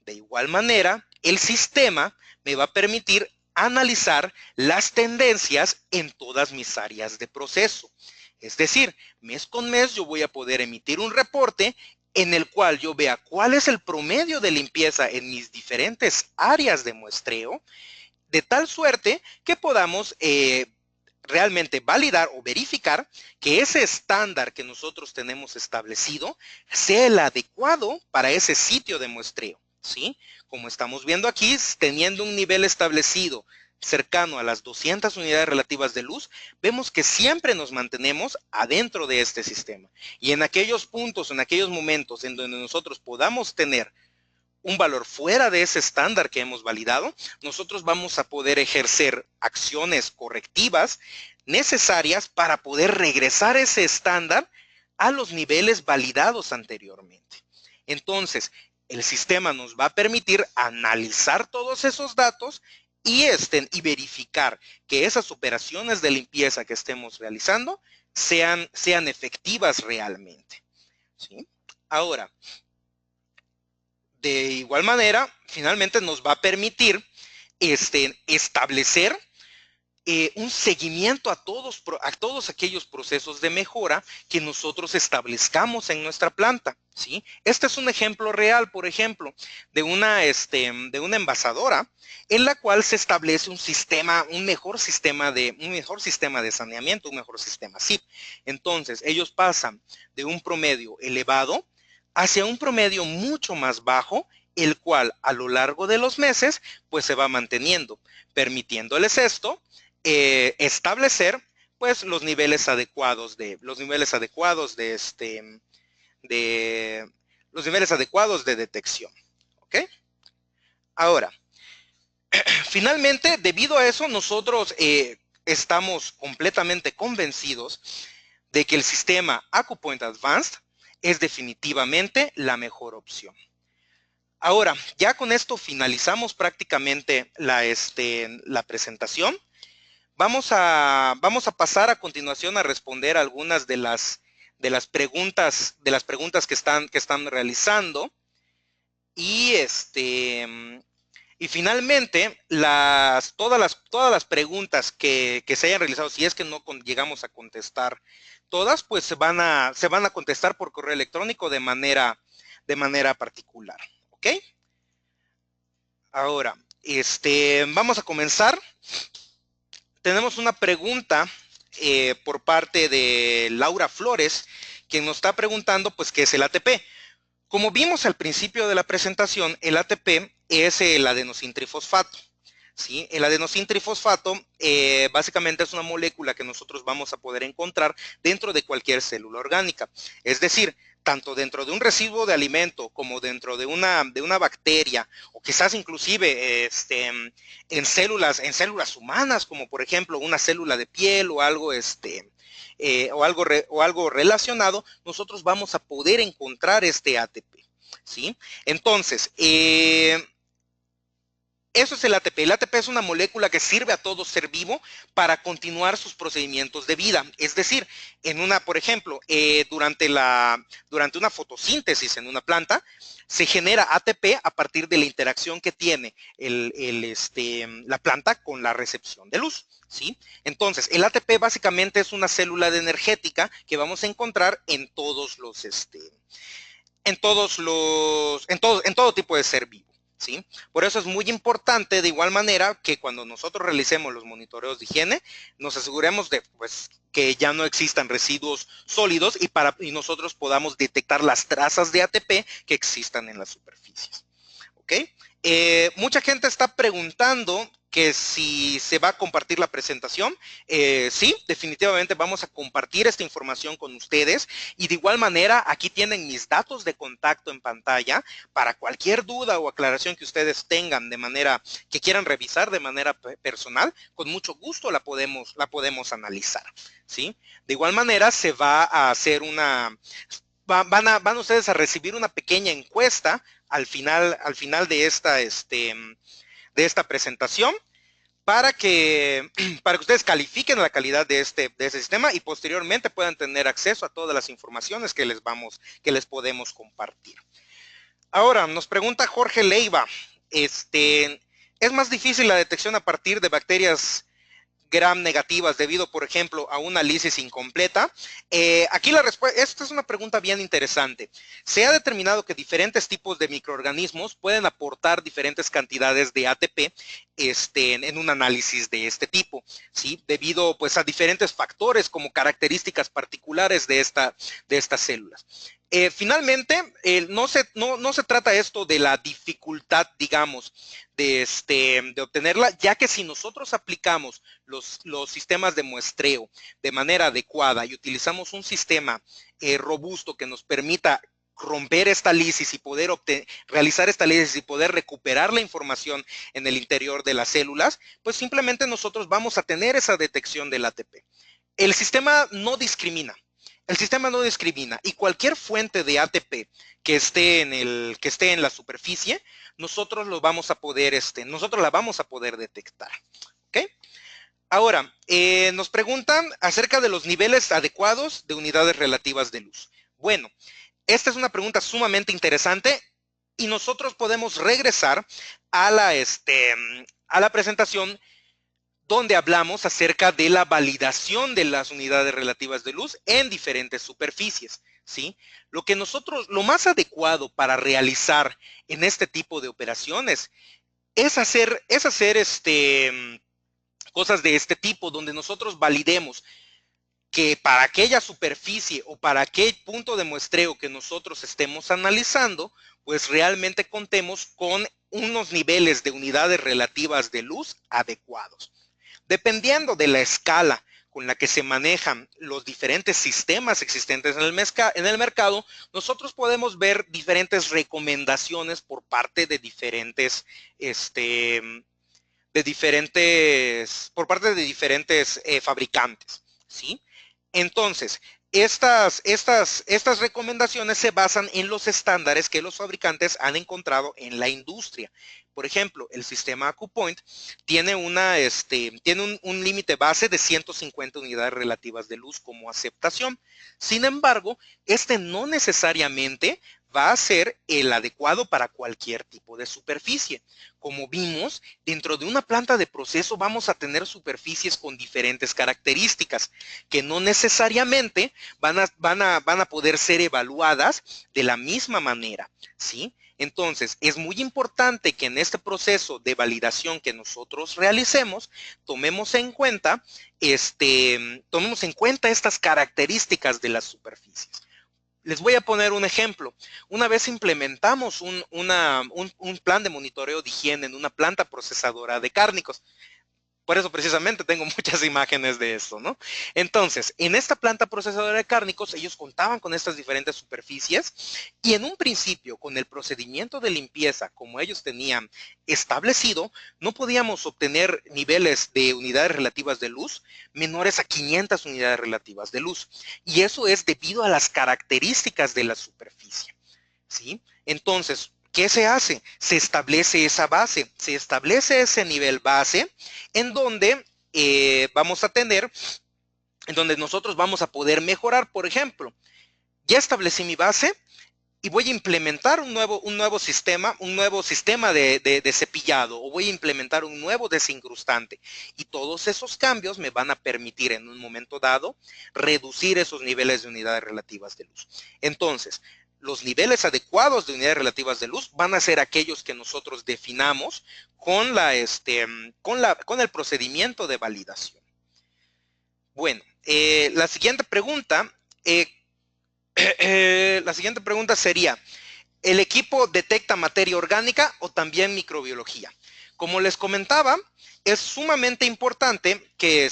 De igual manera, el sistema me va a permitir analizar las tendencias en todas mis áreas de proceso. Es decir, mes con mes yo voy a poder emitir un reporte en el cual yo vea cuál es el promedio de limpieza en mis diferentes áreas de muestreo, de tal suerte que podamos realmente validar o verificar que ese estándar que nosotros tenemos establecido sea el adecuado para ese sitio de muestreo. ¿Sí? Como estamos viendo aquí, teniendo un nivel establecido cercano a las 200 unidades relativas de luz, vemos que siempre nos mantenemos adentro de este sistema. Y en aquellos puntos, en aquellos momentos en donde nosotros podamos tener un valor fuera de ese estándar que hemos validado, nosotros vamos a poder ejercer acciones correctivas necesarias para poder regresar ese estándar a los niveles validados anteriormente. Entonces, el sistema nos va a permitir analizar todos esos datos y verificar que esas operaciones de limpieza que estemos realizando sean efectivas realmente, ¿sí? Ahora, de igual manera, finalmente nos va a permitir establecer un seguimiento a todos aquellos procesos de mejora que nosotros establezcamos en nuestra planta, ¿sí? Este es un ejemplo real, por ejemplo, de una envasadora en la cual se establece un mejor sistema de saneamiento, un mejor sistema SIP. Entonces, ellos pasan de un promedio elevado hacia un promedio mucho más bajo, el cual a lo largo de los meses, pues se va manteniendo, permitiéndoles esto establecer pues los niveles adecuados de detección. ¿Ok? Ahora, finalmente, debido a eso, nosotros estamos completamente convencidos de que el sistema AcuPoint Advanced es definitivamente la mejor opción. Ahora, ya con esto finalizamos prácticamente la presentación. Vamos a pasar a continuación a responder algunas de las preguntas que están realizando. Y finalmente, todas las preguntas que se hayan realizado, si es que no llegamos a contestar todas, pues se van a contestar por correo electrónico de manera particular. ¿Ok? Ahora, vamos a comenzar. Tenemos una pregunta por parte de Laura Flores, quien nos está preguntando, pues, ¿qué es el ATP? Como vimos al principio de la presentación, el ATP es el adenosintrifosfato, ¿sí? El adenosintrifosfato básicamente es una molécula que nosotros vamos a poder encontrar dentro de cualquier célula orgánica. Es decir, tanto dentro de un residuo de alimento como dentro de una bacteria, o quizás inclusive en células humanas, como por ejemplo una célula de piel o algo o algo relacionado, nosotros vamos a poder encontrar este ATP, ¿sí? Entonces, eso es el ATP. El ATP es una molécula que sirve a todo ser vivo para continuar sus procedimientos de vida. Es decir, por ejemplo, durante una fotosíntesis en una planta, se genera ATP a partir de la interacción que tiene la planta con la recepción de luz, ¿sí? Entonces, el ATP básicamente es una célula energética que vamos a encontrar en todo tipo de ser vivo, ¿sí? Por eso es muy importante, de igual manera, que cuando nosotros realicemos los monitoreos de higiene, nos aseguremos de, pues, que ya no existan residuos sólidos y nosotros podamos detectar las trazas de ATP que existan en las superficies. ¿Ok? Mucha gente está preguntando que si se va a compartir la presentación. Sí, definitivamente vamos a compartir esta información con ustedes, y de igual manera aquí tienen mis datos de contacto en pantalla para cualquier duda o aclaración que ustedes tengan que quieran revisar de manera personal. Con mucho gusto la podemos analizar, ¿sí? De igual manera se va a hacer van ustedes a recibir una pequeña encuesta al final de esta presentación, para que ustedes califiquen la calidad de este sistema y posteriormente puedan tener acceso a todas las informaciones que les podemos compartir. Ahora, nos pregunta Jorge Leiva, ¿es más difícil la detección a partir de bacterias gram negativas debido, por ejemplo, a una lisis incompleta? Aquí la respuesta, esta es una pregunta bien interesante. Se ha determinado que diferentes tipos de microorganismos pueden aportar diferentes cantidades de ATP en un análisis de este tipo, ¿sí? Debido, pues, a diferentes factores como características particulares de estas células. Finalmente, no se trata esto de la dificultad, digamos, de obtenerla, ya que si nosotros aplicamos los sistemas de muestreo de manera adecuada y utilizamos un sistema robusto que nos permita romper esta lisis y poder realizar esta lisis y poder recuperar la información en el interior de las células, pues simplemente nosotros vamos a tener esa detección del ATP. El sistema no discrimina. Y cualquier fuente de ATP que esté en la superficie, nosotros la vamos a poder detectar. ¿Ok? Ahora, nos preguntan acerca de los niveles adecuados de unidades relativas de luz. Bueno, esta es una pregunta sumamente interesante y nosotros podemos regresar a la presentación donde hablamos acerca de la validación de las unidades relativas de luz en diferentes superficies, ¿sí? Lo más adecuado para realizar en este tipo de operaciones es hacer cosas de este tipo, donde nosotros validemos que para aquella superficie o para aquel punto de muestreo que nosotros estemos analizando, pues realmente contemos con unos niveles de unidades relativas de luz adecuados. Dependiendo de la escala con la que se manejan los diferentes sistemas existentes en el mercado, nosotros podemos ver diferentes recomendaciones por parte de diferentes fabricantes, ¿sí? Entonces, estas recomendaciones se basan en los estándares que los fabricantes han encontrado en la industria. Por ejemplo, el sistema AcuPoint tiene un límite base de 150 unidades relativas de luz como aceptación. Sin embargo, este no necesariamente va a ser el adecuado para cualquier tipo de superficie. Como vimos, dentro de una planta de proceso vamos a tener superficies con diferentes características que no necesariamente van a poder ser evaluadas de la misma manera, ¿sí? Entonces, es muy importante que en este proceso de validación que nosotros realicemos, tomemos en cuenta estas características de las superficies. Les voy a poner un ejemplo. Una vez implementamos un plan de monitoreo de higiene en una planta procesadora de cárnicos. Por eso precisamente tengo muchas imágenes de esto, ¿no? Entonces, en esta planta procesadora de cárnicos, ellos contaban con estas diferentes superficies y en un principio, con el procedimiento de limpieza como ellos tenían establecido, no podíamos obtener niveles de unidades relativas de luz menores a 500 unidades relativas de luz. Y eso es debido a las características de la superficie, ¿sí? Entonces, ¿qué se hace? Se establece esa base, se establece ese nivel base en donde en donde nosotros vamos a poder mejorar. Por ejemplo, ya establecí mi base y voy a implementar un nuevo sistema de cepillado, o voy a implementar un nuevo desincrustante. Y todos esos cambios me van a permitir en un momento dado reducir esos niveles de unidades relativas de luz. Entonces, los niveles adecuados de unidades relativas de luz van a ser aquellos que nosotros definamos con el procedimiento de validación. Bueno, la siguiente pregunta sería, ¿el equipo detecta materia orgánica o también microbiología? Como les comentaba, es sumamente importante que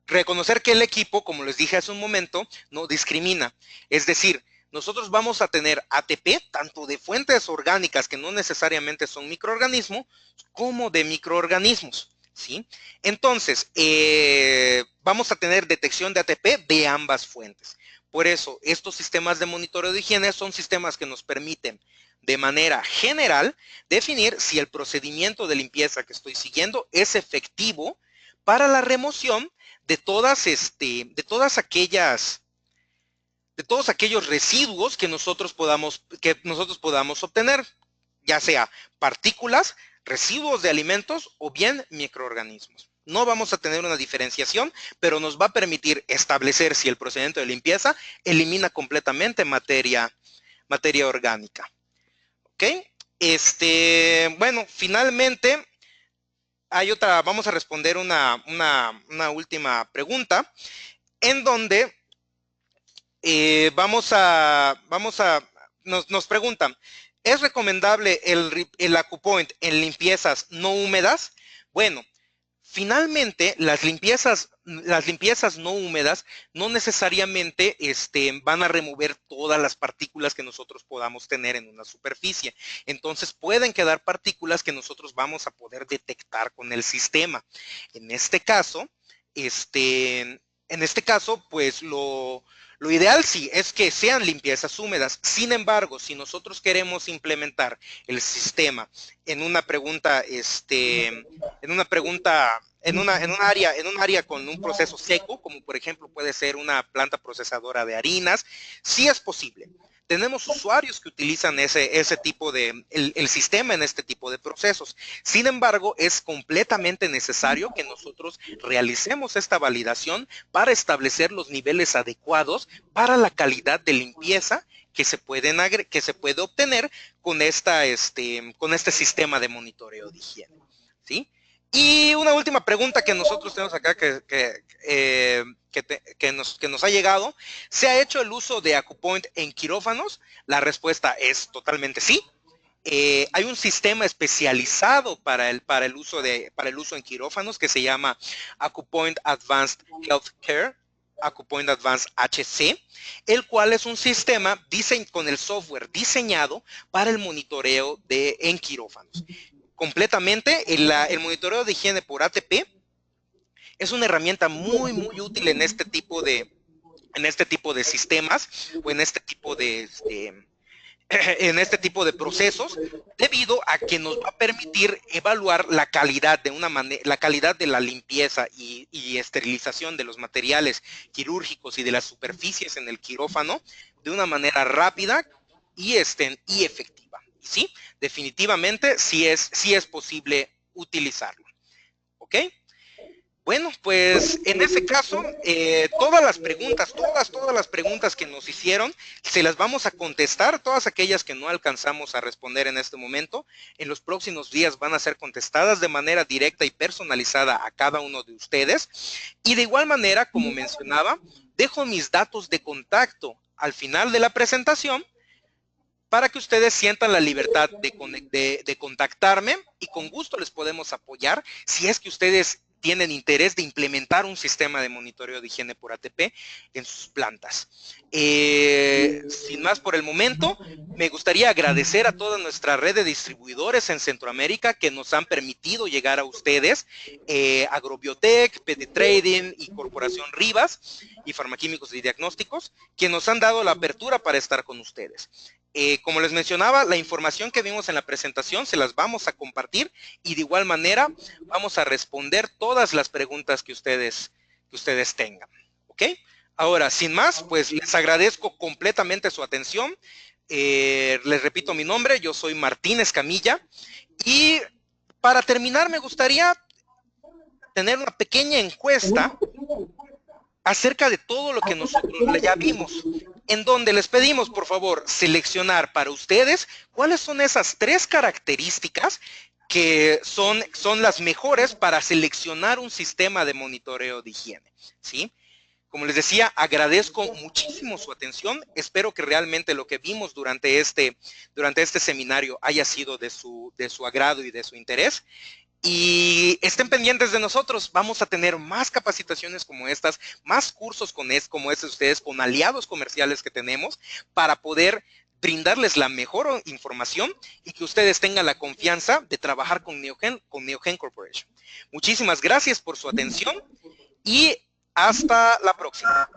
reconocer que el equipo, como les dije hace un momento, no discrimina. Es decir, nosotros vamos a tener ATP, tanto de fuentes orgánicas que no necesariamente son microorganismos, como de microorganismos, ¿sí? Entonces, vamos a tener detección de ATP de ambas fuentes. Por eso, estos sistemas de monitoreo de higiene son sistemas que nos permiten, de manera general, definir si el procedimiento de limpieza que estoy siguiendo es efectivo para la remoción de todos aquellos residuos que nosotros podamos obtener, ya sea partículas, residuos de alimentos o bien microorganismos. No vamos a tener una diferenciación, pero nos va a permitir establecer si el procedimiento de limpieza elimina completamente materia orgánica. ¿Ok? Bueno, finalmente vamos a responder una última pregunta en donde nos preguntan, ¿es recomendable el AcuPoint en limpiezas no húmedas? Bueno, finalmente las limpiezas no húmedas no necesariamente van a remover todas las partículas que nosotros podamos tener en una superficie. Entonces pueden quedar partículas que nosotros vamos a poder detectar con el sistema. En este caso, pues lo ideal sí es que sean limpiezas húmedas. Sin embargo, si nosotros queremos implementar el sistema en una pregunta en un área con un proceso seco, como por ejemplo puede ser una planta procesadora de harinas, sí es posible. Tenemos usuarios que utilizan ese tipo de, el sistema en este tipo de procesos. Sin embargo, es completamente necesario que nosotros realicemos esta validación para establecer los niveles adecuados para la calidad de limpieza que se puede obtener con este sistema de monitoreo de higiene, ¿sí? Y una última pregunta que nosotros tenemos acá que nos ha llegado. ¿Se ha hecho el uso de Acupoint en quirófanos? La respuesta es totalmente sí. Hay un sistema especializado para el uso en quirófanos que se llama Acupoint Advanced Healthcare, Acupoint Advanced HC, el cual es un sistema con el software diseñado para el monitoreo en quirófanos. Completamente, el monitoreo de higiene por ATP es una herramienta muy, muy útil en este tipo de sistemas o en este tipo de procesos, debido a que nos va a permitir evaluar la calidad de la limpieza y esterilización de los materiales quirúrgicos y de las superficies en el quirófano de una manera rápida y efectiva. Y sí, definitivamente sí es posible utilizarlo. ¿Ok? Bueno, pues en ese caso, todas las preguntas que nos hicieron, se las vamos a contestar, todas aquellas que no alcanzamos a responder en este momento, en los próximos días van a ser contestadas de manera directa y personalizada a cada uno de ustedes. Y de igual manera, como mencionaba, dejo mis datos de contacto al final de la presentación para que ustedes sientan la libertad de contactarme y con gusto les podemos apoyar si es que ustedes tienen interés de implementar un sistema de monitoreo de higiene por ATP en sus plantas. Sin más por el momento, me gustaría agradecer a toda nuestra red de distribuidores en Centroamérica que nos han permitido llegar a ustedes, Agrobiotech, PD Trading y Corporación Rivas y Farmaquímicos y Diagnósticos, que nos han dado la apertura para estar con ustedes. Como les mencionaba, la información que vimos en la presentación se las vamos a compartir y de igual manera vamos a responder todas las preguntas que ustedes tengan. ¿Ok? Ahora, sin más, pues les agradezco completamente su atención. Les repito mi nombre, yo soy Martín Escamilla. Y para terminar, me gustaría tener una pequeña encuesta acerca de todo lo que nosotros ya vimos, en donde les pedimos, por favor, seleccionar para ustedes cuáles son esas 3 características que son las mejores para seleccionar un sistema de monitoreo de higiene, ¿sí? Como les decía, agradezco muchísimo su atención. Espero que realmente lo que vimos durante este seminario haya sido de su agrado y de su interés. Y estén pendientes de nosotros, vamos a tener más capacitaciones como estas, más cursos como estos ustedes, con aliados comerciales que tenemos, para poder brindarles la mejor información y que ustedes tengan la confianza de trabajar con Neogen Corporation. Muchísimas gracias por su atención y hasta la próxima.